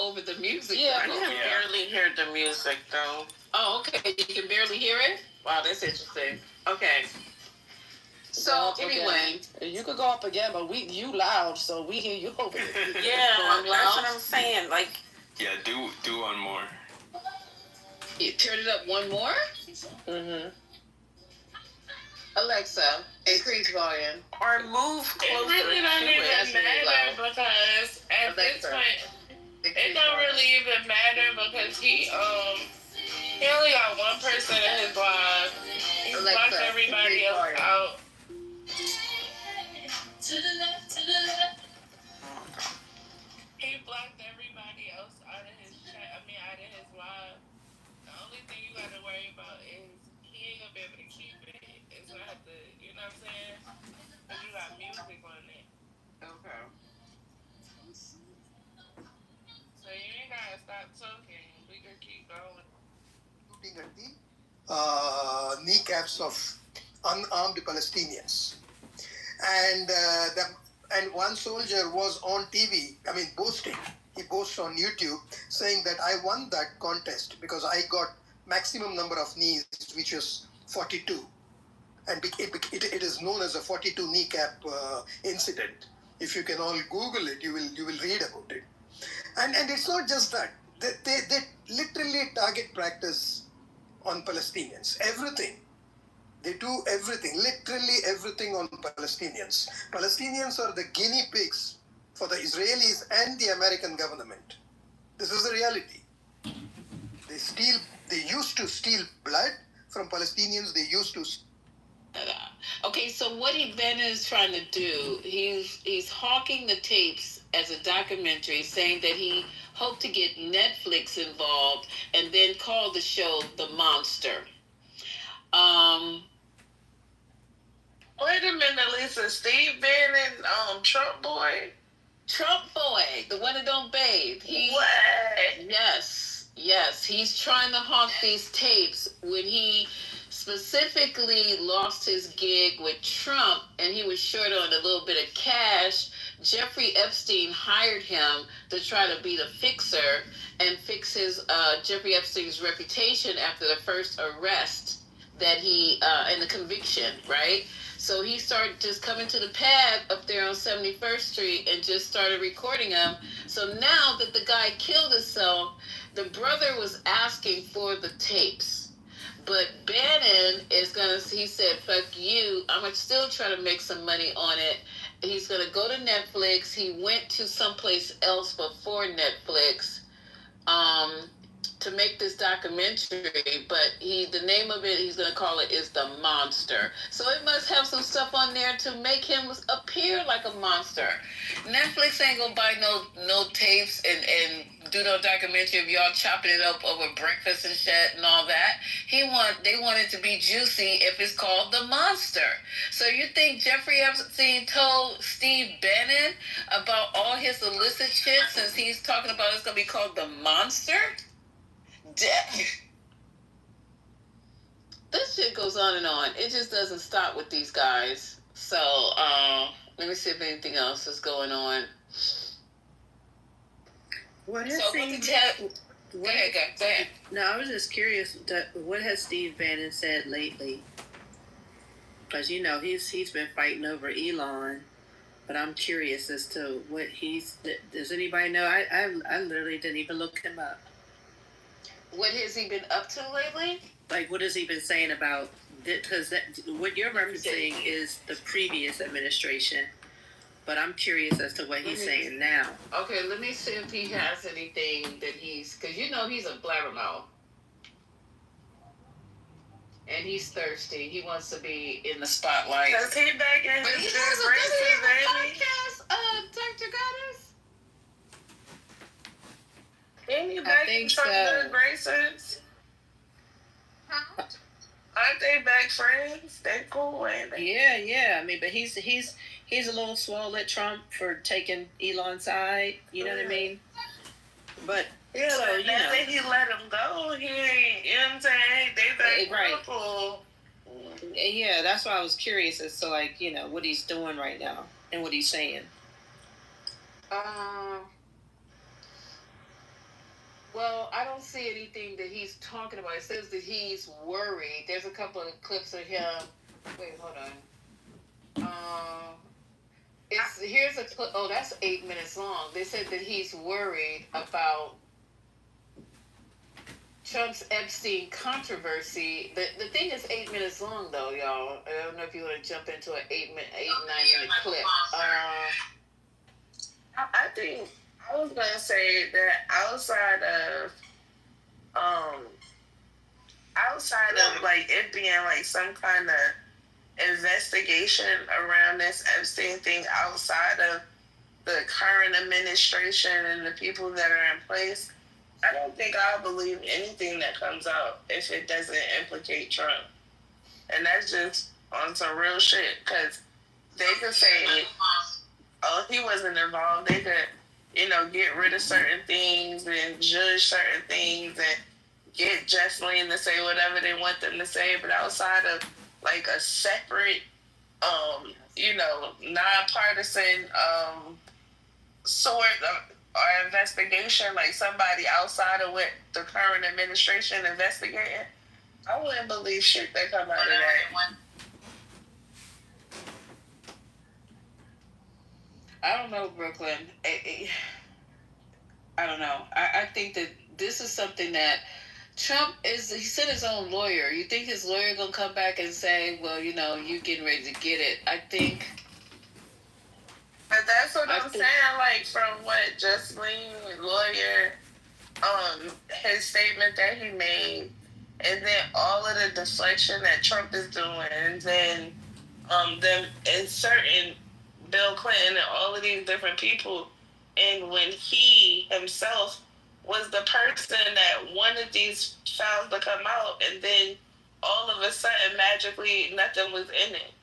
over the music. Yeah, I can barely hear the music, though. Oh, okay. You can barely hear it? Wow, that's interesting. Okay. So, anyway. You could go up again, but you loud, so we hear you over it. Yeah, that's what I'm saying. Like, yeah, do one more. You turn it up one more? Mm-hmm. Alexa, increase volume. Or move closer. It really don't even matter because at this point, it don't really even matter because he only got one person in his life. He blocked everybody else out. To the left, to the left. He blocked everybody else out of his chat. I mean, out of his live. The only thing you got to worry about is he ain't gonna be able to keep it. It's gonna have to, you know what I'm saying? Because you got music on it. Okay. So you ain't gotta stop talking. We can keep going. Looking at the kneecaps of unarmed Palestinians, and one soldier was on TV. I mean, boasting. He boasts on YouTube saying that I won that contest because I got maximum number of knees, which was 42, and it is known as a 42 kneecap incident. If you can all Google it, you will read about it. And it's not just that. They literally target practice on Palestinians. Everything. They do everything, literally everything on Palestinians. Palestinians are the guinea pigs for the Israelis and the American government. This is the reality. They used to steal blood from Palestinians. They used to. Okay, so what Ben is trying to do, he's hawking the tapes as a documentary, saying that he hoped to get Netflix involved and then call the show The Monster. Wait a minute, Lisa. Steve Bannon, Trump boy? Trump boy, the one that don't bathe. What? Yes. He's trying to hawk these tapes when he specifically lost his gig with Trump and he was short on a little bit of cash. Jeffrey Epstein hired him to try to be the fixer and fix his Jeffrey Epstein's reputation after the first arrest that he and the conviction, right? So he started just coming to the pad up there on 71st Street and just started recording him. So now that the guy killed himself, the brother was asking for the tapes. But Bannon he said, fuck you, I'm going to still try to make some money on it. He's going to go to Netflix. He went to someplace else before Netflix to make this documentary, but the name of it, he's going to call it, is The Monster. So it must have some stuff on there to make him appear like a monster. Netflix ain't going to buy no tapes and do no documentary of y'all chopping it up over breakfast and shit and all that. They want it to be juicy if it's called The Monster. So you think Jeffrey Epstein told Steve Bannon about all his illicit shit since he's talking about it's going to be called The Monster? This shit goes on and on. It just doesn't stop with these guys. So, let me see if anything else is going on. Go ahead. No, I was just curious. What has Steve Bannon said lately? Because he's been fighting over Elon, but I'm curious as to what does anybody know? I literally didn't even look him up. What has he been up to lately? Like, what has he been saying about? Because what you're referencing is the previous administration, but I'm curious as to what he's saying now. Okay, let me see if he has anything that because he's a blabbermouth. And he's thirsty. He wants to be in the spotlight. Does he back in his podcast, Dr. Goddess? Ain't he back in Good Graces? Huh? Aren't they back friends? They cool, ain't they? Yeah. I mean, but he's a little swole at Trump for taking Elon's side. You know what I mean? But yeah, so now that he let him go, he ain't. You know what I'm saying? They back cool. Yeah, that's why I was curious as to what he's doing right now and what he's saying. I don't see anything that he's talking about. It says that he's worried. There's a couple of clips of him. Wait, hold on. Here's a clip. Oh, that's 8 minutes long. They said that he's worried about Trump's Epstein controversy. The thing is 8 minutes long, though, y'all. I don't know if you want to jump into an 9 minute clip. I think I was gonna say that outside of like it being like some kind of investigation around this Epstein thing outside of the current administration and the people that are in place, I don't think I'll believe anything that comes out if it doesn't implicate Trump. And that's just on some real shit, because they could say, oh, he wasn't involved. They could, get rid of certain things and judge certain things and get Jocelyn to say whatever they want them to say. But outside of like a separate, nonpartisan sort or investigation, like somebody outside of what the current administration investigating, I wouldn't believe shit that come out of that. I don't know, Brooklyn. I don't know. I think that this is something that Trump he sent his own lawyer. You think his lawyer gonna come back and say, well, you getting ready to get it? I think. But that's what I'm saying, like, from what Jocelyn, lawyer, his statement that he made, and then all of the deflection that Trump is doing, and then them inserting Bill Clinton and all of these different people, and when he himself was the person that wanted these files to come out, and then all of a sudden, magically, nothing was in it.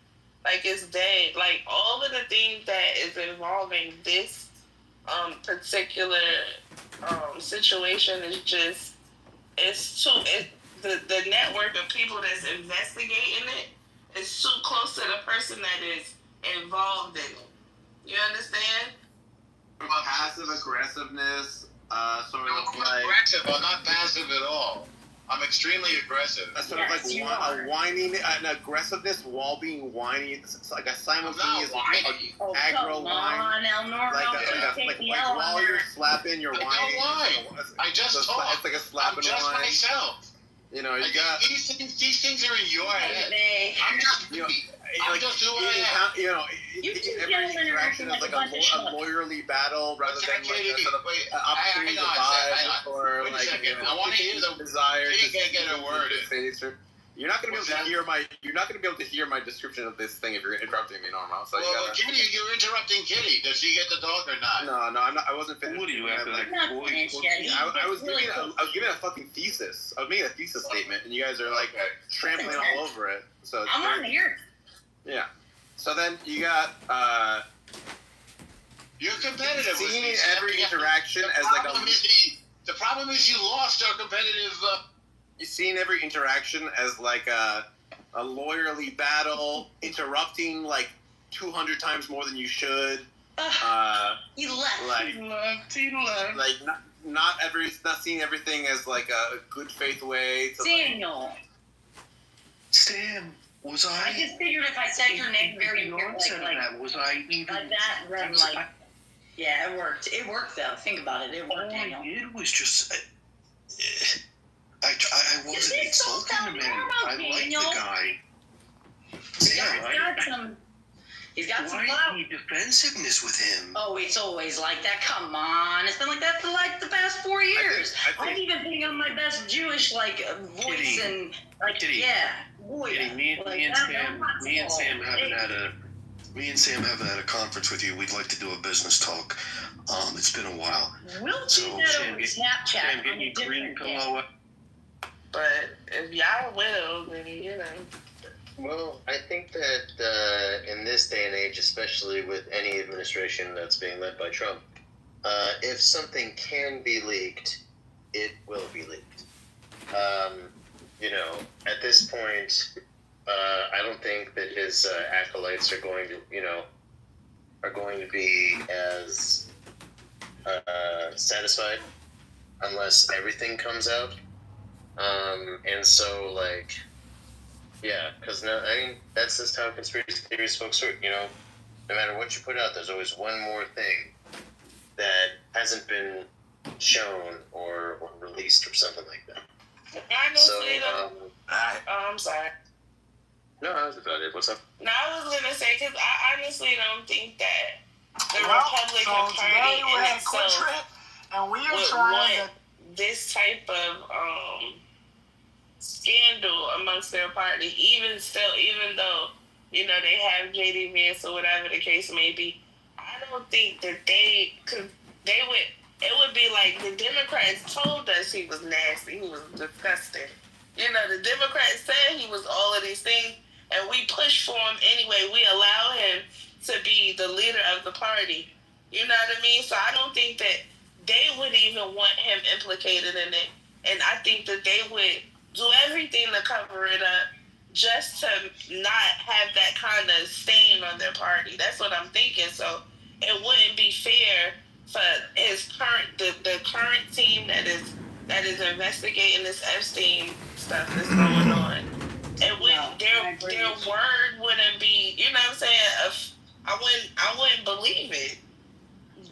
Like, it's dead. Like, all of the things that is involving this particular situation is just, the network of people that's investigating it is too close to the person that is involved in it. You understand? Passive aggressiveness, sort No, of I'm like aggressive. I'm not passive at all. I'm extremely aggressive. sort of like a whining, an aggressiveness while being whiny. It's like a simultaneous aggro whine. Elnor. Like while you're slapping, you're whining. I just talk. It's like a slap and just whine. myself. You got these things are in your head. I'm just I'm just who I am. Every interaction is like a lawyerly battle rather than like a sort of opportunity to vibe or Wait a like second. I want to hear the desire. You can't get a word in. You're not going to be able to hear my. You're not going to be able to hear my description of this thing if you're interrupting me, normal. So Kitty, you're interrupting Kitty. Does she get the talk or not? No, I'm not. I wasn't finished. What do you have to I was giving a fucking thesis. I was making a thesis statement, and you guys are like trampling all over it. So I'm on here. Yeah. So then you got You're competitive. seeing every interaction as like a. The problem is you lost our competitive. You're seeing every interaction as like a lawyerly battle, interrupting like 200 times more than you should. He left. He left. Like not seeing everything as like a good faith way to. Daniel. Sam, was I just figured if I said your name very was I even like that, then yeah, it worked. It worked though. Think about it. It worked, Daniel. All I did was just. I wasn't insulting the man. I like the guy. He's got some Why clout. the defensiveness with him? Oh, it's always like that. Come on. It's been like that for like the past 4 years. I think I'm even putting on my best Jewish voice Kitty, and like Kitty, yeah. Boy, Kitty, me and Sam haven't had a conference with you. We'd like to do a business talk. It's been a while. We'll do So, that Sam, over Snapchat. Sam, get your green pillow. But if y'all will, then Well, I think that in this day and age, especially with any administration that's being led by Trump, if something can be leaked, it will be leaked. At this point, I don't think that his acolytes are going to be as satisfied unless everything comes out. And so, like, yeah, because no, I mean, that's just how conspiracy theories folks work, you know? No matter what you put out, there's always one more thing that hasn't been shown or released or something like that. I'm sorry. No, I was about it. What's up? No, I was gonna say because I honestly don't think that the Republican Party in itself and we are would want this type of scandal amongst their party. Even though you know they have JD Vance or whatever the case may be, I don't think that they could. They would. It would be like the Democrats told us he was nasty. He was disgusting. You know, the Democrats said he was all of these things, and we pushed for him anyway. We allow him to be the leader of the party. You know what I mean? So I don't think that they would even want him implicated in it. And I think that they would do everything to cover it up just to not have that kind of stain on their party. That's what I'm thinking. So it wouldn't be fair for the current team that is investigating this Epstein stuff that's going on. It wouldn't their word wouldn't be, you know what I'm saying? I wouldn't believe it.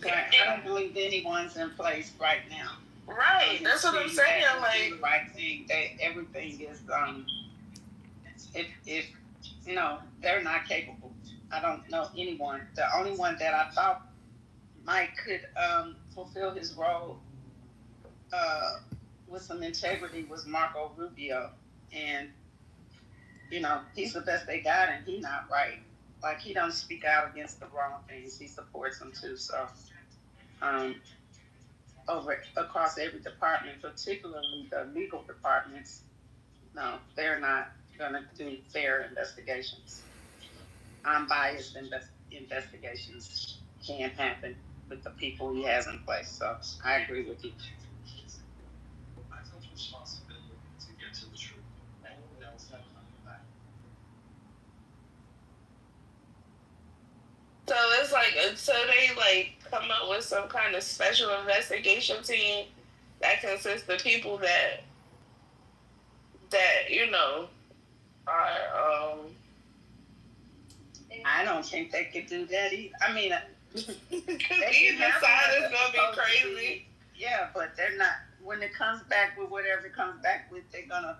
I don't believe anyone's in place right now. Right, that's what I'm saying. Like the right thing. Everything is if no, they're not capable. I don't know anyone. The only one that I thought Mike could fulfill his role with some integrity was Marco Rubio, and you know he's the best they got, and he's not right. Like he don't speak out against the wrong things. He supports them too. So across every department, particularly the legal departments, no, they're not gonna do fair investigations. Unbiased investigations can't happen with the people he has in place. So I agree with you. So it's like, so they like come up with some kind of special investigation team that consists of people that you know are. I don't think they could do that either. I mean, either side is gonna be crazy. Yeah, but they're not. When it comes back with whatever it comes back with, they're gonna.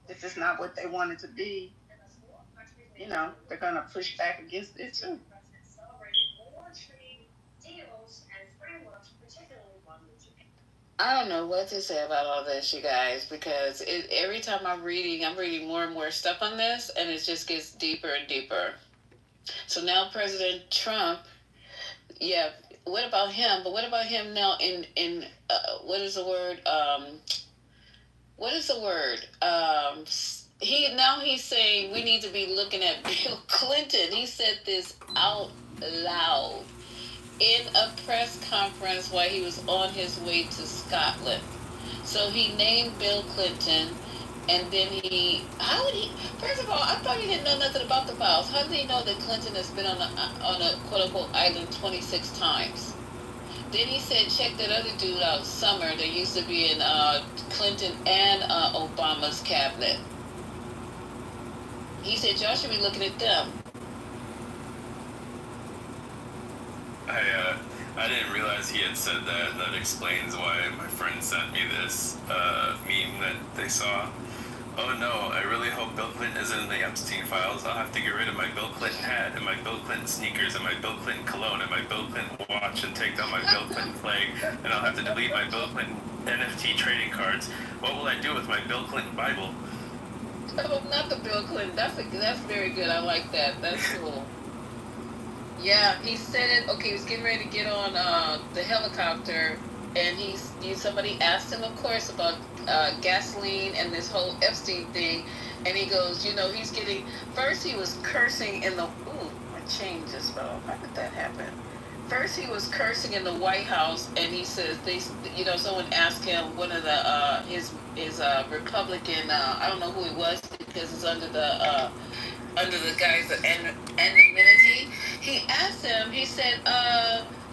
If it's not what they want it to be, you know, they're gonna push back against it too. I don't know what to say about all this, you guys, because every time I'm reading more and more stuff on this, and it just gets deeper and deeper. So now President Trump, yeah, what about him? But what about him now in what is the word? He's saying we need to be looking at Bill Clinton. He said this out loud in a press conference while he was on his way to Scotland. So he named Bill Clinton, and then first of all, I thought he didn't know nothing about the files. How did he know that Clinton has been on a quote-unquote island 26 times? Then he said, check that other dude out, Summer, that used to be in Clinton and Obama's cabinet. He said, y'all should be looking at them. I didn't realize he had said that. That explains why my friend sent me this meme that they saw. Oh no, I really hope Bill Clinton isn't in the Epstein files. I'll have to get rid of my Bill Clinton hat and my Bill Clinton sneakers and my Bill Clinton cologne and my Bill Clinton watch and take down my Bill Clinton flag, and I'll have to delete my Bill Clinton NFT trading cards. What will I do with my Bill Clinton Bible? Oh, not the Bill Clinton. That's very good. I like that. That's cool. Yeah, he said it. Okay, he was getting ready to get on the helicopter, and somebody asked him, of course, about gasoline and this whole Epstein thing, and he goes, he's getting. First, he was cursing in the. Ooh, my chain just fell. How did that happen? First, he was cursing in the White House, and he says someone asked him one of the his Republican. I don't know who it was because it's under the guy's anonymity. He asked him. He said,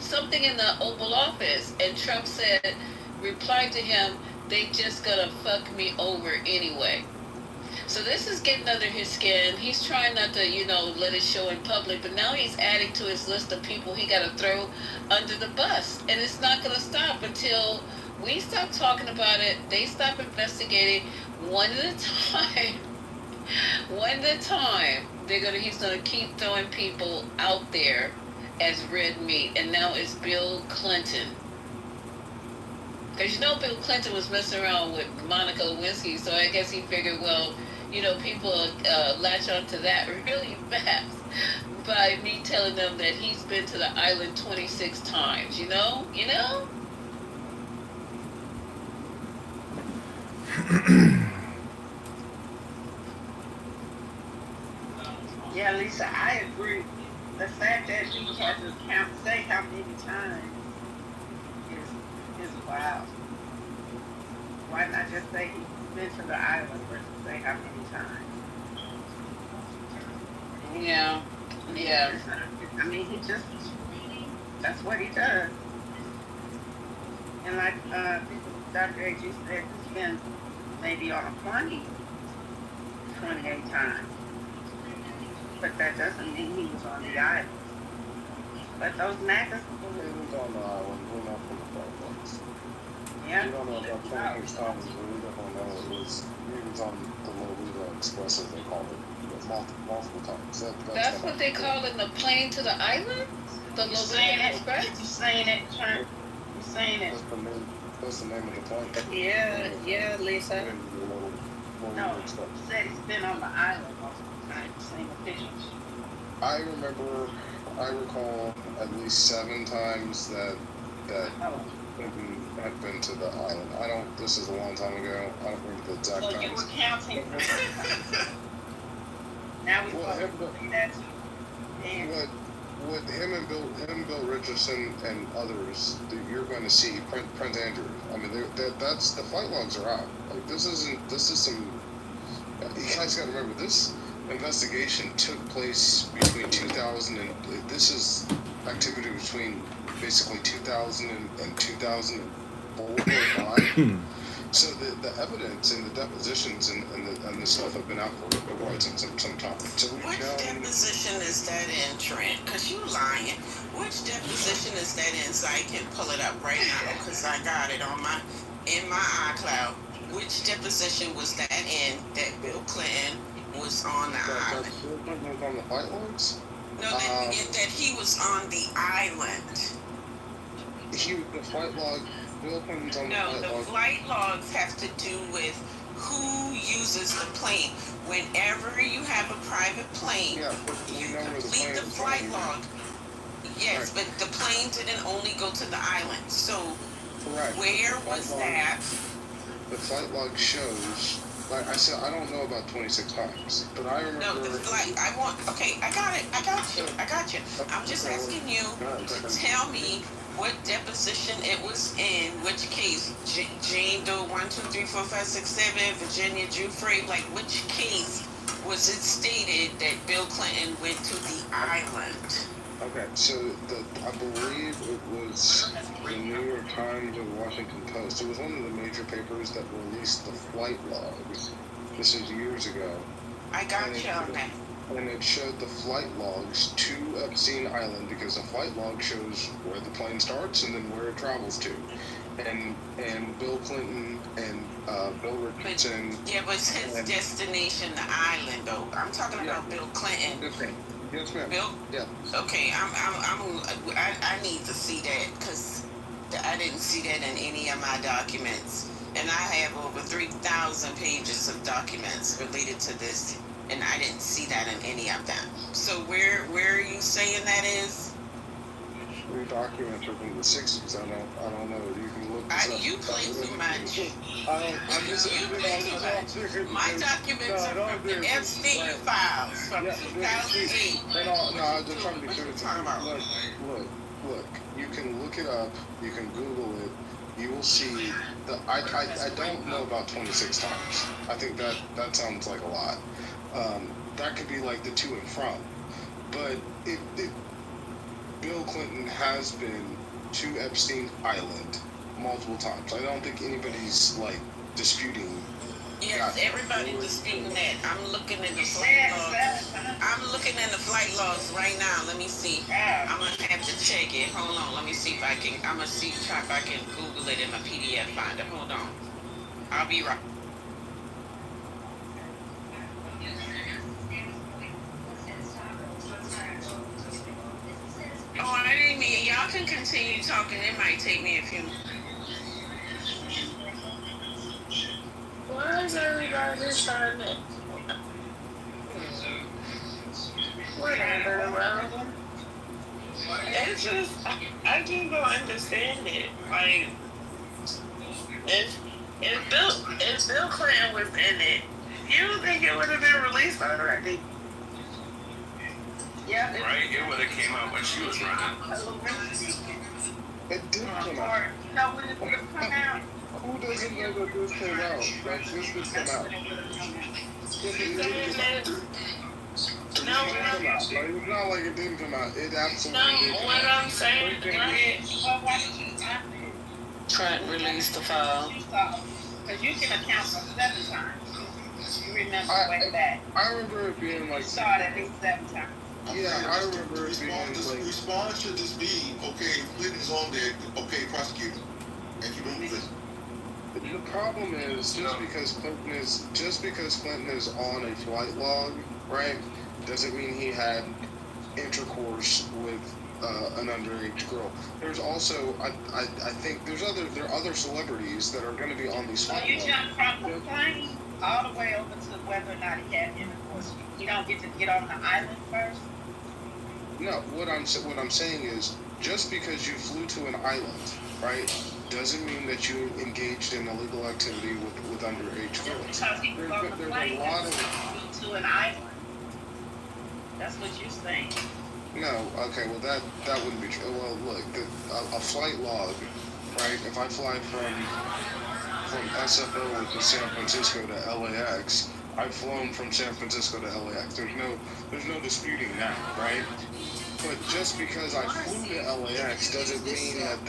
something in the Oval Office, and Trump replied to him, "They just gonna fuck me over anyway." So this is getting under his skin. He's trying not to, let it show in public, but now he's adding to his list of people he got to throw under the bus. And it's not going to stop until we stop talking about it, they stop investigating one at a time. One at a time. He's going to keep throwing people out there as red meat. And now it's Bill Clinton. Because Bill Clinton was messing around with Monica Lewinsky, so I guess he figured, well, people latch on to that really fast by me telling them that he's been to the island 26 times, Yeah, Lisa, I agree. The fact that he has to say how many times is wild. Why not just say he's been to the island versus say how many times? Yeah. I mean, that's what he does. And like Dr. A.G. said, he's been maybe on a plane 28 times. But that doesn't mean he was on the island. But those magazines... He was on the island, we're not from the Falklands. Yeah. We don't know about 26 times, but we definitely know he was on the Lolita Express, as they call it, multiple times. That's what they call it, the plane to the island? The Lolita Express? You're saying it, Trent. You're saying it. That's the name of the plane. Yeah, Lisa. No, he said he's been on the island multiple times, same pictures. I recall at least 7 times that Clinton had been to the island. This is a long time ago. I don't remember the exact times. So you were counting. Now we want to see that too. With him and Bill Richardson and others, you're going to see Prince Andrew. I mean, that's the flight logs are out. Like this is some. You guys got to remember this investigation took place between 2000 and this is activity between basically 2000 and 2004 or 5. So the evidence and the depositions and the stuff have been out for quite some time. So which deposition is that in, Trent? Because you lying. Which deposition is that in? So I can pull it up right now because I got it in my iCloud. Which deposition was that in that Bill Clinton was on the island? Bill Clinton was on the flight logs? No, that he was on the island. The flight log. Bill Clinton's on the flight log. No, the flight logs have to do with who uses the plane. Whenever you have a private plane, you complete the flight log. Yes, but the plane didn't only go to the island. So where was that? The flight log shows, like I said, I don't know about 26 times, but I remember... No, the flight, I got it. I got you. I'm just asking you to tell me what deposition it was in, which case, Jane Doe 1, 2, 3, 4, 5, 6, 7, Virginia Giuffre, like which case was it stated that Bill Clinton went to the island? Okay, so I believe it was the New York Times or the Washington Post. It was one of the major papers that released the flight logs. This is years ago. I got you on that. And it showed the flight logs to Epstein Island because the flight log shows where the plane starts and then where it travels to. And Bill Clinton and Bill Richardson. But his destination, the island, though. I'm talking about Bill Clinton. Yes, ma'am. Bill? Yeah. Okay, I need to see that because I didn't see that in any of my documents. And I have over 3,000 pages of documents related to this, and I didn't see that in any of them. So where are you saying that is? Your documents are from the 60s. I don't know. You can look this up. You play too much. You play too much. My documents are from the Epstein files from 2008. No, I'm just trying to be sure. Look. You can look it up. You can Google it. You will see. I don't know about 26 times. I think that sounds like a lot. Bill Clinton has been to Epstein Island multiple times. I don't think anybody's like disputing. Yes, everybody disputing that. I'm looking in the flight logs. I'm looking in the flight logs right now. Let me see. I'm gonna have to check it. Hold on. Let me see if I can. I'm gonna try if I can Google it in my PDF finder. Hold on. I'll be right. Oh, I didn't mean. Y'all can continue talking. It might take me a few. Why is everybody just trying to? Whatever, well. It's just, I just don't understand it. Like, if Bill Clinton was in it, you don't think it would have been released already? Yeah. Right? It would have came out when she was running. It did come out. No, when it would have come out. Who doesn't know that this came out? Like, this did come out. No, it's not like it didn't come out. It absolutely did. No, what I'm saying, right? Trent released the file. Because you can account for 7 times. You remember way back. I remember it being like. You saw it at least 7 times. Yeah, I remember it being like. Response should just be, okay, Clinton's on there, okay, prosecute him. And keep moving. The problem is just because Clinton is on a flight log, right, doesn't mean he had intercourse with an underage girl. There's also I think there are other celebrities that are going to be on these flight logs. So you jump from the plane all the way over to whether or not he had intercourse. You don't get to get on the island first. No, what I'm saying is just because you flew to an island, right, doesn't mean that you engaged in illegal activity with underage girls. Because he was on the plane flew to an island. That's what you're saying. No, okay, well that wouldn't be true. Well, look, a flight log, right? If I fly from SFO to San Francisco to LAX, I've flown from San Francisco to LAX. There's no disputing that, right? But just because I flew to LAX doesn't mean that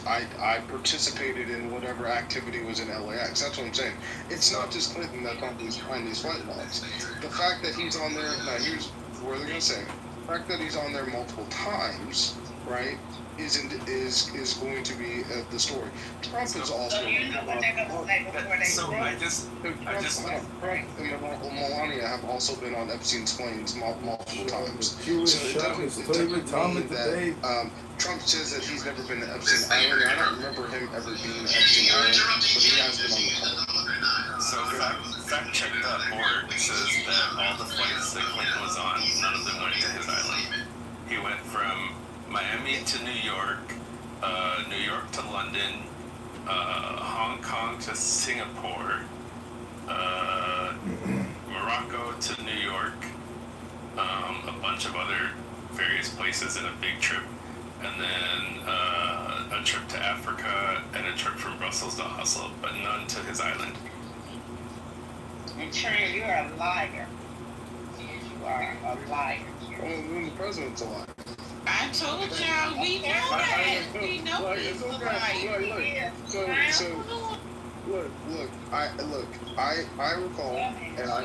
I participated in whatever activity was in LAX. That's what I'm saying. It's not just Clinton that's on these flight logs. The fact that he's on there, now here's where they're going to say, the fact that he's on there multiple times, right, is going to be the story. Trump is also. So you know what they're going to say before they So I just. Trump and Melania have also been on Epstein's planes multiple times. So it doesn't mean that Trump says that he's never been to Epstein Island. I don't remember him ever being to Epstein Island, but he has been on the plane. So fact check .org says that all the flights that Clinton was on, none of them went to his island. He went from Miami to New York to London, Hong Kong to Singapore, Morocco to New York, a bunch of other various places in a big trip, and then a trip to Africa and a trip from Brussels to Oslo, but none to his island. And Trent, you're a liar. You are a liar. Well, then the president's a liar. I told y'all, we know that. We know he's a liar. I recall, and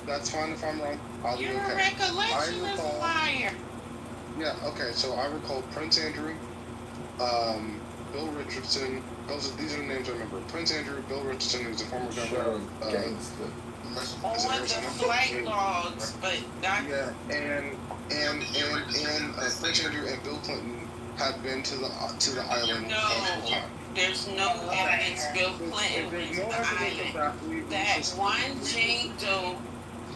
that's fine if I'm wrong. I'll be okay. Your recollection is a liar. Yeah, okay, so I recall Prince Andrew, Bill Richardson. These are the names I remember. Prince Andrew, Bill Richardson, who's a former governor of the flight logs, but not. Yeah, and Prince Andrew and Bill Clinton had been to the island multiple times. There's no evidence Bill Clinton went to the island. That one Jane Doe,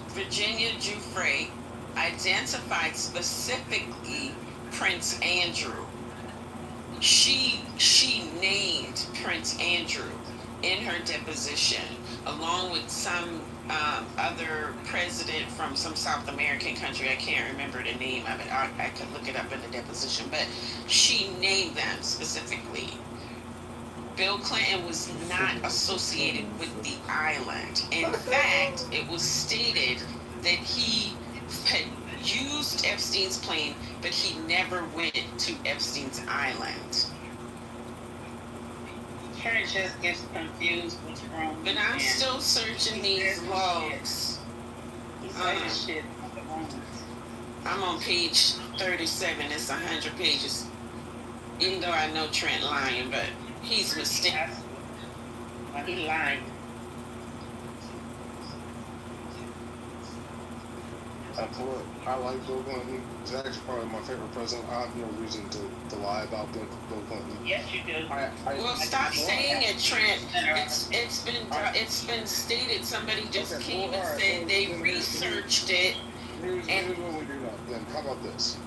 Virginia Giuffre, identified specifically Prince Andrew. She named Prince Andrew in her deposition, along with some other president from some South American country. I can't remember the name of it. I could look it up in the deposition, but she named them specifically. Bill Clinton was not associated with the island. In fact, it was stated that he had used Epstein's plane, but he never went to Epstein's island. Church just gets confused with wrong. But I'm still searching these logs. Shit. I'm on page 37. It's 100 pages. Even though I know Trent lying, but he's mistaken. Well, he lied. I like Bill Clinton. He's actually probably my favorite president. I have no reason to lie about Bill Clinton. Yes, you do. Well, stop saying it, Trent. It's been stated. Somebody just came and said they researched it. Here's what we do know. Then how about this?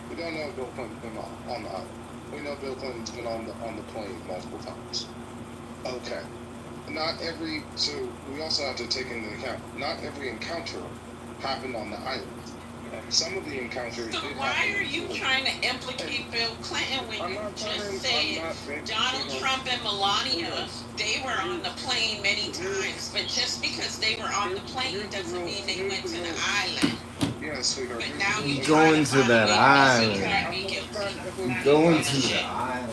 We don't know Bill Clinton's been on the island. We know Bill Clinton's been on the plane multiple times. Okay. So we also have to take into account not every encounter happened on the island. Some of the encounters. So why are you trying to implicate Bill Clinton when you just said Donald Trump and Melania, they were on the plane many times, but just because they were on the plane doesn't mean they went to the island. Yeah, sweetheart. But now you going to that island. Going to the island.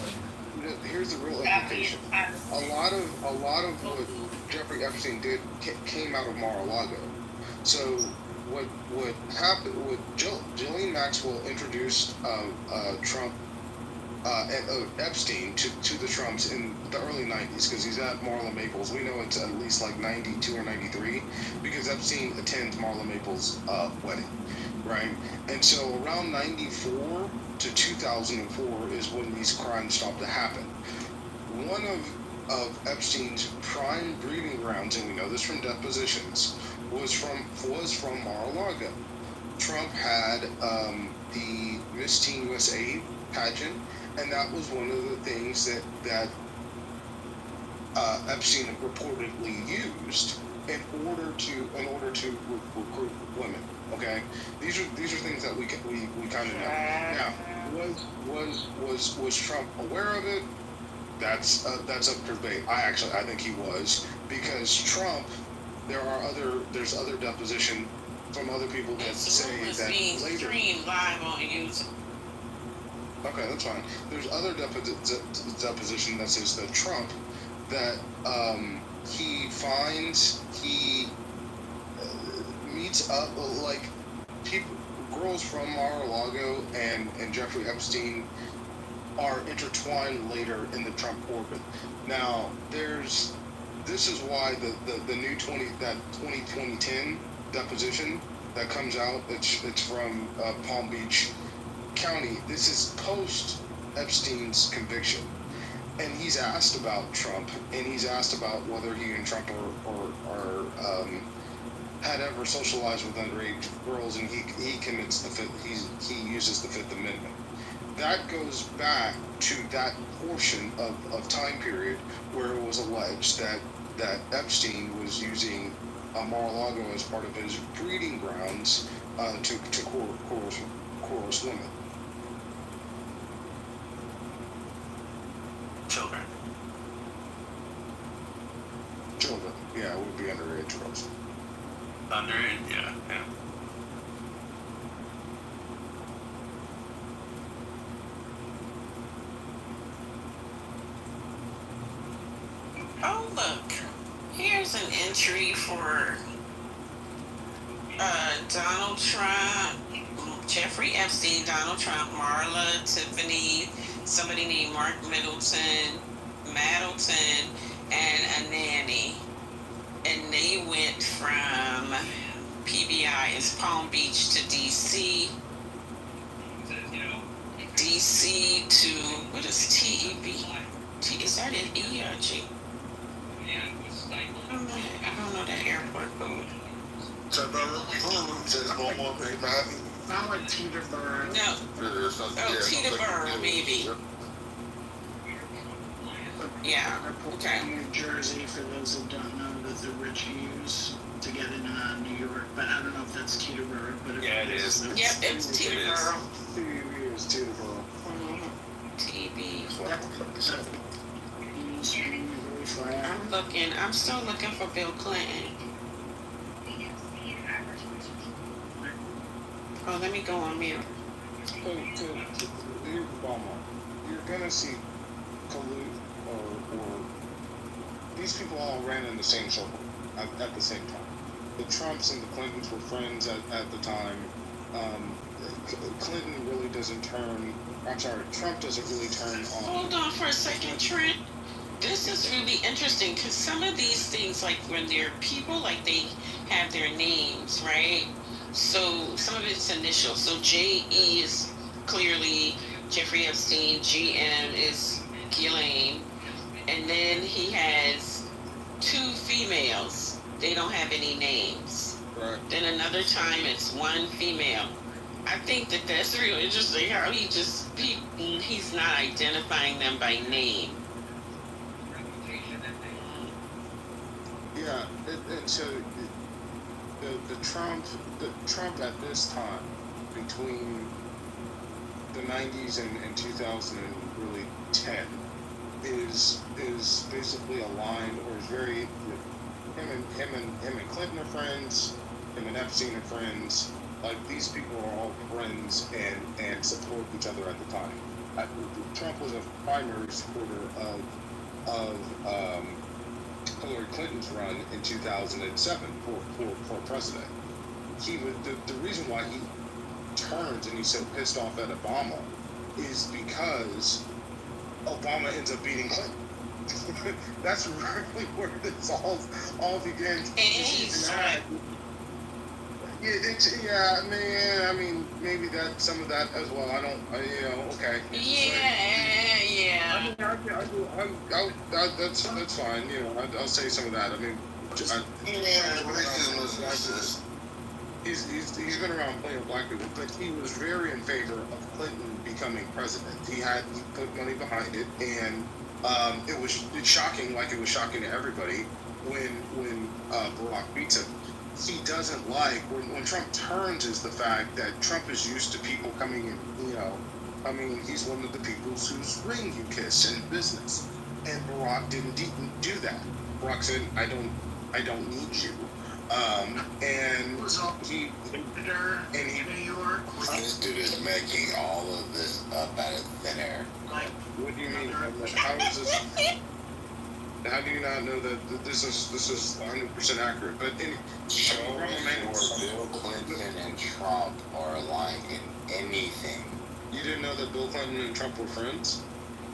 Here's the real implication. A lot of what Jeffrey Epstein did came out of Mar-a-Lago. So what happened? Ghislaine Maxwell introduced Trump Epstein to the Trumps in the early 90s because he's at Marla Maples. We know it's at least like 92 or 93 because Epstein attends Marla Maples' wedding, right? And so around 94 to 2004 is when these crimes stopped to happen. One of Epstein's prime breeding grounds, and we know this from depositions, was from Mar-a-Lago. Trump had the Miss Teen USA pageant, and that was one of the things that Epstein reportedly used in order to recruit women. Okay, these are things that we kind of know. Now, was Trump aware of it? That's up for debate. I think he was, because Trump. There's other deposition from other people that say that later. Streamed live on YouTube. Okay, that's fine. There's other deposition that says that Trump, that he meets up like girls from Mar-a-Lago and Jeffrey Epstein are intertwined later in the Trump orbit. Now this is why the new 2010 deposition that comes out, it's from Palm Beach County. This is post Epstein's conviction, and he's asked about Trump, and he's asked about whether he and Trump are had ever socialized with underage girls, and he commits he uses the Fifth Amendment. That goes back to that portion of time period where it was alleged that Epstein was using Mar-a-Lago as part of his breeding grounds to coerce women. Children, yeah, it would be underage girls. Underage, yeah. Oh, look. Here's an entry for Donald Trump, Jeffrey Epstein, Donald Trump, Marla, Tiffany, somebody named Mark Middleton, and a nanny. And they went from PBI is Palm Beach to DC. DC to, what is TEB? Is that an E or G? I don't know that airport code. Sound like Kitover. No. Kitover, maybe. Yeah. Okay. New Jersey, for those that don't know, that the rich use to get into New York, but I don't know if that's Kitover. But Yeah, it is. Yep, it's Teterboro. TB. I'm still looking for Bill Clinton. Oh, let me go on mute. Here's Obama. You're gonna see collude or these people all ran in the same circle at the same time. The Trumps and the Clintons were friends at the time. Clinton really doesn't turn. I'm sorry, Trump doesn't really turn on. Hold on for a second, Trent. This is really interesting because some of these things, like when they're people, like they have their names, right? So some of it's initials. So J.E. is clearly Jeffrey Epstein. G.M. is Ghislaine. And then he has 2 females. They don't have any names. Right. Then another time it's 1 female. I think that that's real interesting how he's not identifying them by name. Yeah, and so the Trump at this time, between the 90s and 2010, is basically aligned, or is very him and Clinton are friends, him and Epstein are friends. Like, these people are all friends and support each other at the time. Trump was a primary supporter of Hillary Clinton's run in 2007 for president. He was the reason why he turns and he's so pissed off at Obama is because Obama ends up beating Clinton. That's really where this all begins. And he's right. Yeah, man. I mean, maybe that some of that as well. Okay. Yeah. That's fine. I'll say some of that. I mean, he's been around plenty of black people, but he was very in favor of Clinton becoming president. He put money behind it, and it's shocking, like it was shocking to everybody when Barack beats him. He doesn't like when Trump turns is the fact that Trump is used to people coming in, he's one of the people whose ring you kiss in business, and Barack didn't do that. Barack said, I don't need you, and he New York. This dude is making all of this up out of thin air. What do you mean? How is this? How do you not know that this is 100% accurate? But show me where Bill Clinton and Trump are aligned in anything. You didn't know that Bill Clinton and Trump were friends?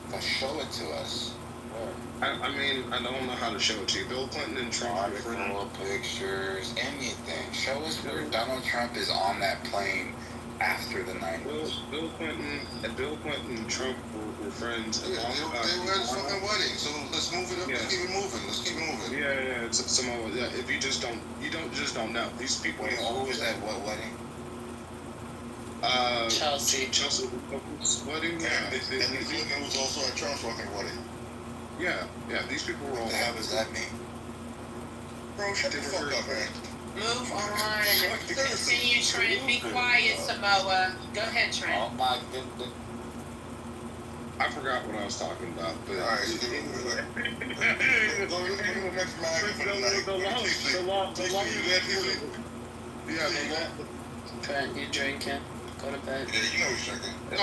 Well, show it to us. Where? I mean, I don't know how to show it to you. Bill Clinton and Trump were friends. Pictures, anything. Show us where Donald Trump is on that plane after the 90s. Bill Clinton and Trump were friends. Yeah, they were at his fucking wedding. So let's move it up. Yeah. Let's keep it moving. Yeah. It's Samoa. Yeah. If you just don't know. These people. Wait, who was at what wedding? Chelsea wedding. Yeah. And Clinton was also at Trump's fucking wedding. Yeah. These people were all. What the hell does that mean? Bro, shut the fuck up, man. Move on. Continue, Trent. Be quiet, Samoa. Go ahead, Trent. Oh my goodness. I forgot what I was talking about, but all right, Trent, you drinking? Go to bed. Yeah, you know he's drinking. I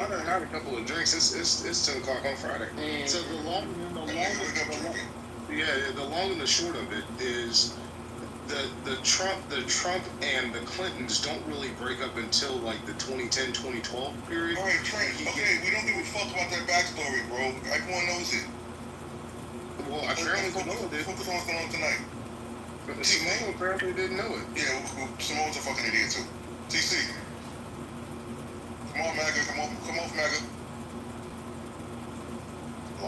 done had a couple of drinks. It's 10 o'clock on Friday. So the long and the short of it is the Trump and the Clintons don't really break up until like the 2010-2012 period. All right, Trent. Okay, we don't give a fuck about their backstory, bro. Everyone knows it. Well, apparently Samoa did. Focus on what's going on tonight. But Samoa apparently didn't know it. Yeah, Samoa's a fucking idiot too. TC. Come on, MAGA. Come off, MAGA. The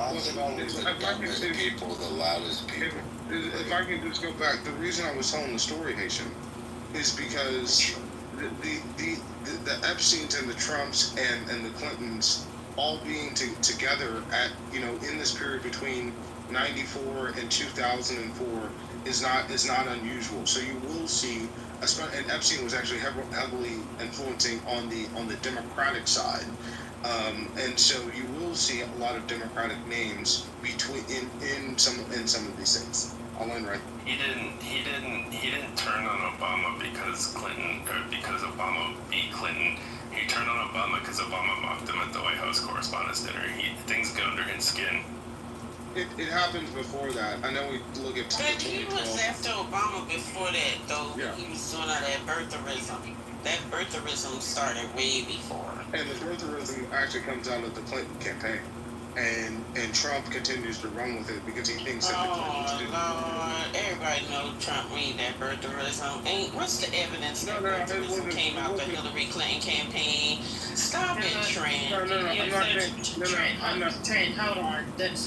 loudest people. If I can just go back, the reason I was telling the story, Haitian, is because the Epsteins and the Trumps and the Clintons all being together at in this period between 94 and 2004 is not unusual. So you will see, and Epstein was actually heavily influencing on the Democratic side, and so you will still see a lot of Democratic names in some of these states. I'll end right. He didn't turn on Obama because Obama beat Clinton. He turned on Obama because Obama mocked him at the White House Correspondents' Dinner. Things get under his skin. It happened before that. I know we look at. But he was after Obama before that, though. Yeah. He was doing all that birtherism. That birtherism started way before. And the birtherism actually comes out of the Clinton campaign. And Trump continues to run with it because he thinks that the Clintons do. Lord, everybody knows Trump read that birtherism. What's the evidence that birtherism came out the Hillary Clinton campaign? Stop it, Trent. Trent, hold on. That's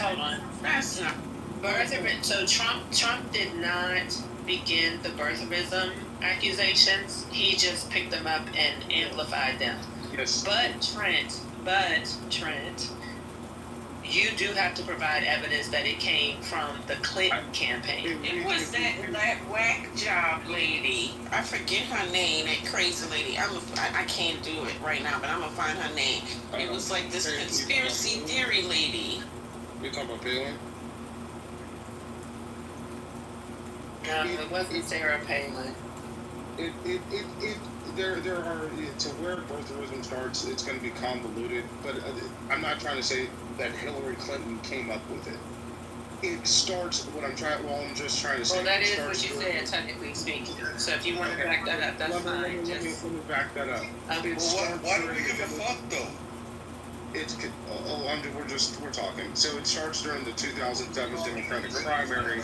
not Birtherism. So Trump did not begin the birtherism accusations. He just picked them up and amplified them. Yes. But Trent, you do have to provide evidence that it came from the Clinton campaign. It was that whack job lady. I forget her name, that crazy lady. I can't do it right now, but I'm going to find her name. It was like this conspiracy theory lady. You talking about Palin? No, it wasn't Sarah Palin. There are, to where birtherism starts, it's going to be convoluted, but I'm not trying to say that Hillary Clinton came up with it. It starts, I'm just trying to say. Well, that is what you said, technically speaking. So if you want to back that up, that's fine. Let me back that up. Why do we give a fuck, though? We're talking. So it starts during the 2007 Democratic primary, and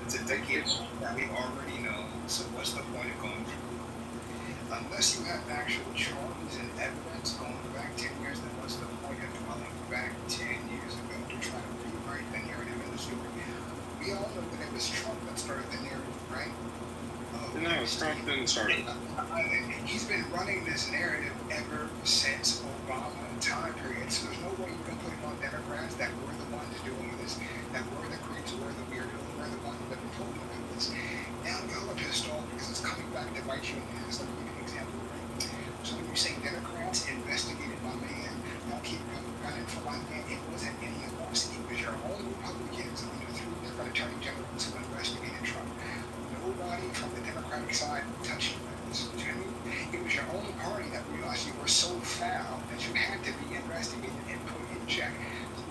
it's a decade that we already know. So what's the point of going through? Unless you have actual charges and evidence going back 10 years, then what's the point of dwelling back 10 years ago to try to rewrite the narrative in the story? We all know that it was Trump that started the narrative, right? No, Trump didn't start it. He's been running this narrative ever since Obama time period. So there's no way you can put it on Democrats that were the ones doing this, that were the creeps, were the weirdos, were the ones that were talking about this. Now y'all are pissed off because it's coming back to bite you in the ass. Let me give you an example, right? So when you say Democrats investigated my man, y'all keep running for my man, it wasn't any of us. It was your own Republicans under 3 different attorney generals who investigated Trump. Nobody from the Democratic side touched this. Do you know what I mean? It was your own party that realized you were so foul that you had to be investigated and put in check.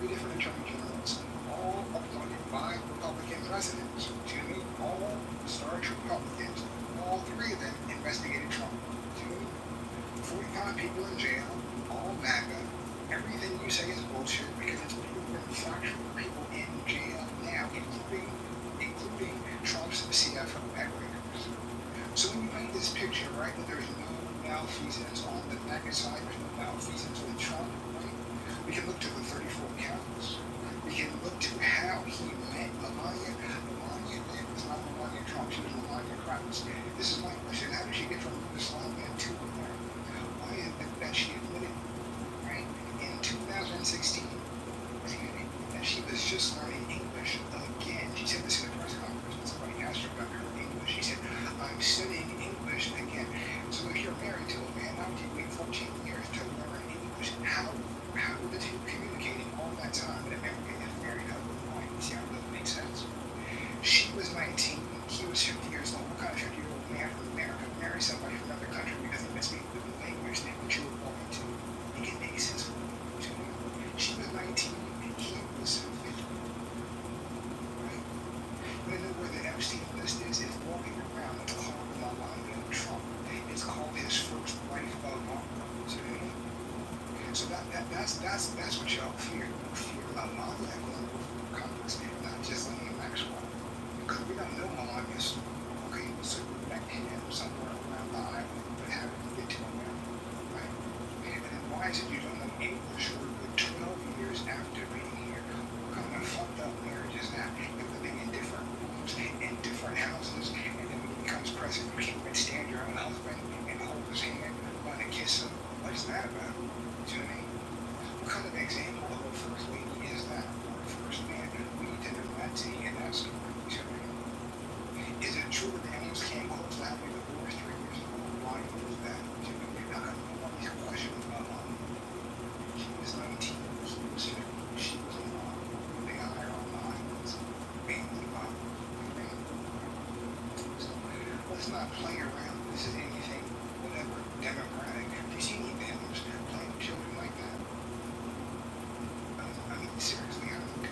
3 different attorney generals, all appointed by Republican presidents. Do you know what I mean? All starch Republicans, all 3 of them investigated Trump. Do you know what I mean? 45 people in jail, all MAGA. Everything you say is bullshit because it's proven factual. People in jail now, including Trump's CFO Eckler. So when you paint this picture, right, that there's no malfeasance on the MAGA side, there's no malfeasance with Trump, right? We can look to the 34 counts. We can look to how he met Melania. Melania was not Melania Trump, she was Melania Krause. This is my question. How did she get from Yugoslavia to America? Why is it that she admitted, right, in 2016, that she was just learning English again? She said this in a press conference when somebody asked her about her English. She said, I'm studying English again. So if you're married to a man, how do you wait 14 years to learn English? How were the two communicating all that time in America if married husband and wife? See how it doesn't make sense? She was 19, he was 50 years old. What kind of 50-year-old man from America marry somebody from another country because he must speak the language that you were born into? It can make sense. She was 19, he was 50. Right? You know where the Epstein list is? It's walking around. It's called Melania Trump. It's called his first wife of Marco. So that's what y'all fear. You fear Melania going over Congress, not just Lillian Maxwell. Because we don't know Melania's story. Okay, so we met him somewhere around the island, but how did we get to America? Right? And then why is it you don't know English for 12 years after being here? What kind of fucked up marriage is that? You're living in different rooms, in different houses, and then when he becomes president, you can't even stand your own husband and hold his hand, want to kiss him. What is that about? Do you know what I mean? What kind of example of a first not play around. This is anything, whatever, democratic. Do you see any families playing with children like that? I mean, seriously, I don't know.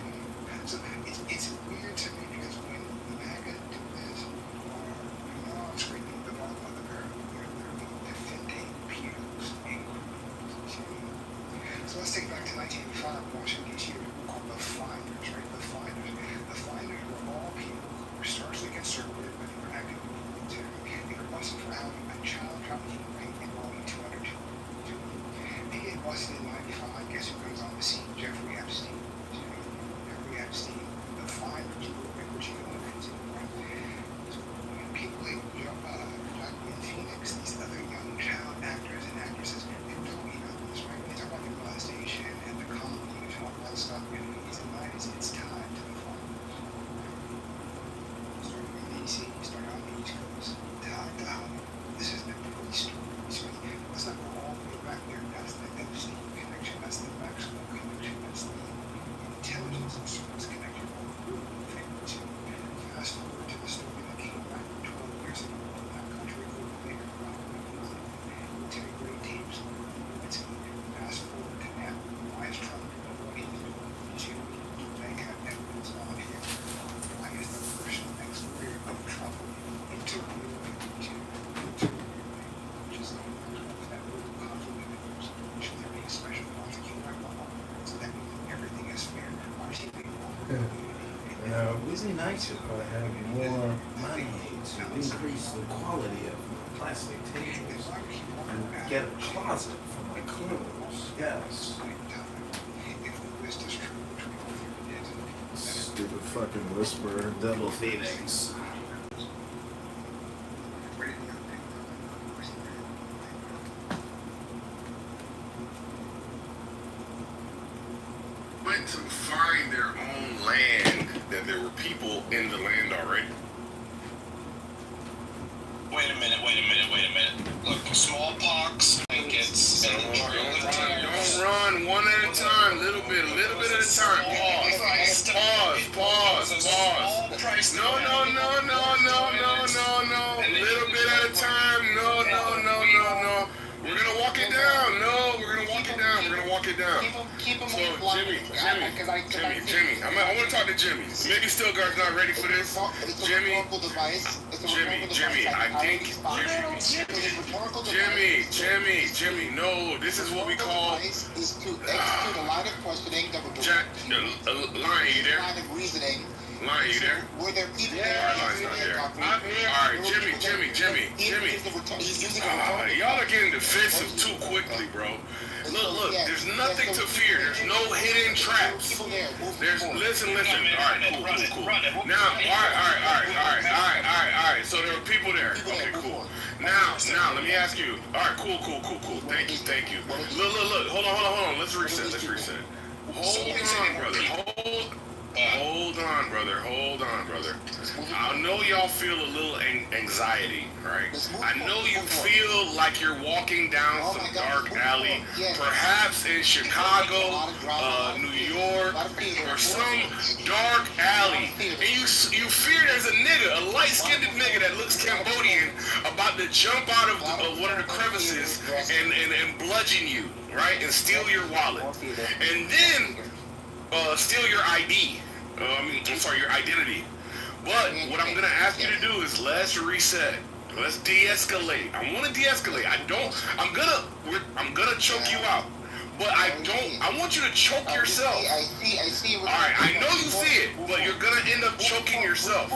So it's weird to me because when the MAGA do this, I'm screaming the ball on the barrel. They're literally defending pews and criminals. So let's take it back to 1985, Washington, D.C. We were called the Finders, right? The Finders. The Finders were all people who were staunchly conservative, but they were acting military. They were busted for having a child trafficking ring involving 200 children. They get busted in 95. Guess who comes on the scene? Jeffrey Epstein. Jeffrey Epstein. The Finders movement, which you know is so when people like Joaquin Phoenix, these other young child actors and actresses, they were talking about this, right? When they talk about the molestation and the comedy and all that stuff in the 80s and 90s, it's tied to the Finders. Starting in DC, starting on the East Coast, tied to Hollywood. This is the pre-story. So let's not go all the way back there. That's the Epstein connection. That's the Maxwell connection. That's the intelligence and service connection. Fast forward to the story that came back 12 years ago in that country over there about integrity tapes. Fast forward to now. Why is Trump doing what he's doing? Do they have evidence on him? Why is the person next to of Trump interviewing which is that little conflict of interest? Should there be a special prosecutor? So that means everything is fair. Why is he being Weezy Nights should probably have more money to increase the quality of plastic tables and get a closet for my clothes. Yes. Stupid fucking whisper, double feelings. Went to find their own land, that there were people in the land already. Wait a minute. Look, smallpox, blankets, and Don't run one at a time, little bit at a time. Pause. No. Little bit at a time. No. We're gonna walk it down. We're gonna walk it down. Keep them So, Jimmy. I want to talk to Jimmy. Maybe Stilgar's not ready for this. Jimmy, I think Jimmy. No, this is what we call is to execute a line of questioning that would Lion, you there? line of reasoning. Lion, you there? Were there people Lion's not there. All right, Jimmy. Y'all are getting defensive too quickly, bro. Look, there's nothing to fear. There's no hidden traps. Listen. All right, cool. Now, all right. So there were people there. Okay, cool. Now, let me ask you. All right, cool. Thank you. Look. Hold on. Let's reset. Hold on, brother. I know y'all feel a little anxiety, right? I know you feel like you're walking down some dark alley, perhaps in Chicago, New York, or some dark alley, and you fear there's a light-skinned nigga that looks Cambodian about to jump out of one of the crevices and bludgeon you, right? And steal your wallet. And then steal your ID. Your identity. But what I'm gonna ask you to do is let's reset. Let's de-escalate. I want to de-escalate. I'm gonna choke you out. But I want you to choke yourself. I see. All right, I know you see it, but you're gonna end up choking yourself.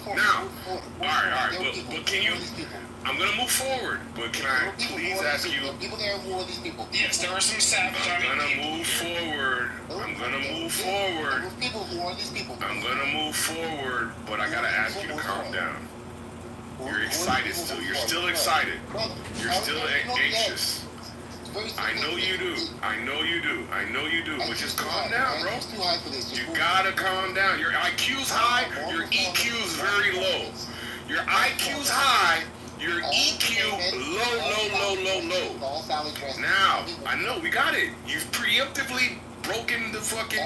Now, all right, but can you? I'm gonna move forward, but can I please ask you? People there, who are these people? Yes, there are some savage. I'm gonna move forward. People, who are these people? I'm gonna move forward, but I gotta ask you to calm down. You're excited still. You're still excited. You're still anxious. I know you do. But just calm down, bro. You gotta calm down. Your IQ's high, your EQ's very low. Your IQ's high, your EQ low. Now, I know, we got it. You've preemptively broken the fucking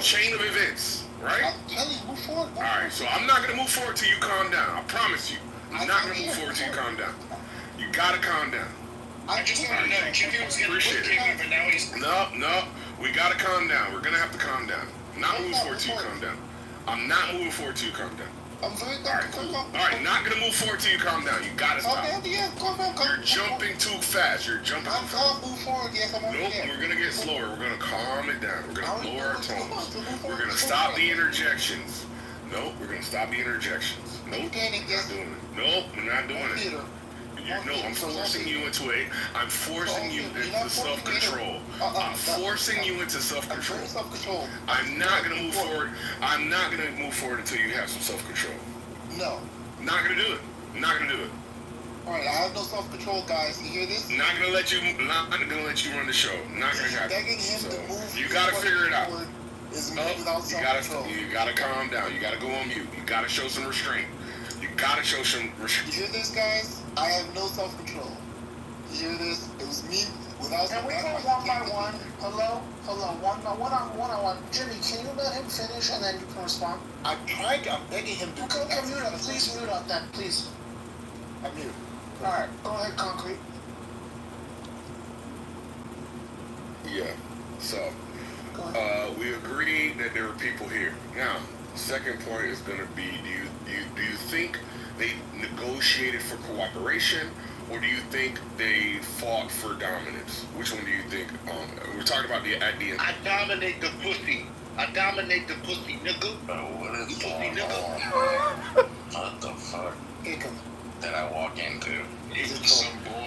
chain of events. right? I'm telling you, move forward. All right, so I'm not gonna move forward till you calm down. I promise you. I'm not gonna move forward till you calm down. You gotta calm down. I just want to know. Jimmy was getting quick, but now he's... No. We gotta calm down. We're gonna have to calm down. I'm not moving forward till you calm down. I'm not moving forward till you calm down. I'm very All right, not gonna move forward till you calm down. You gotta stop. Okay, yeah, calm down. You're jumping too fast. You're jumping too fast. I'm gonna move forward. Yes, I'm Nope, we're gonna get slower. We're gonna calm it down. We're gonna lower our tones. We're gonna stop the interjections. Nope, we're gonna stop the interjections. Nope, we're not doing it. Nope, we're not doing it. No, I'm forcing you into it. I'm forcing you into self-control. I'm forcing you into self-control. I'm not gonna move forward. I'm not gonna move forward until you have some self-control. No. Not gonna do it. Not gonna do it. Alright, I have no self-control, guys. You hear this? Not gonna let you run the show. Not gonna happen. Begging him to move. You gotta figure it out. You gotta calm down. You gotta go on mute. You gotta show some restraint. You gotta show some restraint. You hear this, guys? I have no self-control. You hear this? It was me without. Can we go one by one? Hello, one-on-one. Jimmy, can you let him finish and then you can respond? I'm begging him to. Okay, mute up. Please mute up then, please. I'm mute. All right, go ahead, Concrete. Yeah. So, we agree that there are people here. Now, second point is going to be: do you think they negotiated for cooperation, or do you think they fought for dominance? Which one do you think? We're talking about at the end. I dominate the pussy. I dominate the pussy, nigga. Bro, what is pussy, going nigga. on? What the fuck did I walk into? Some bullshit.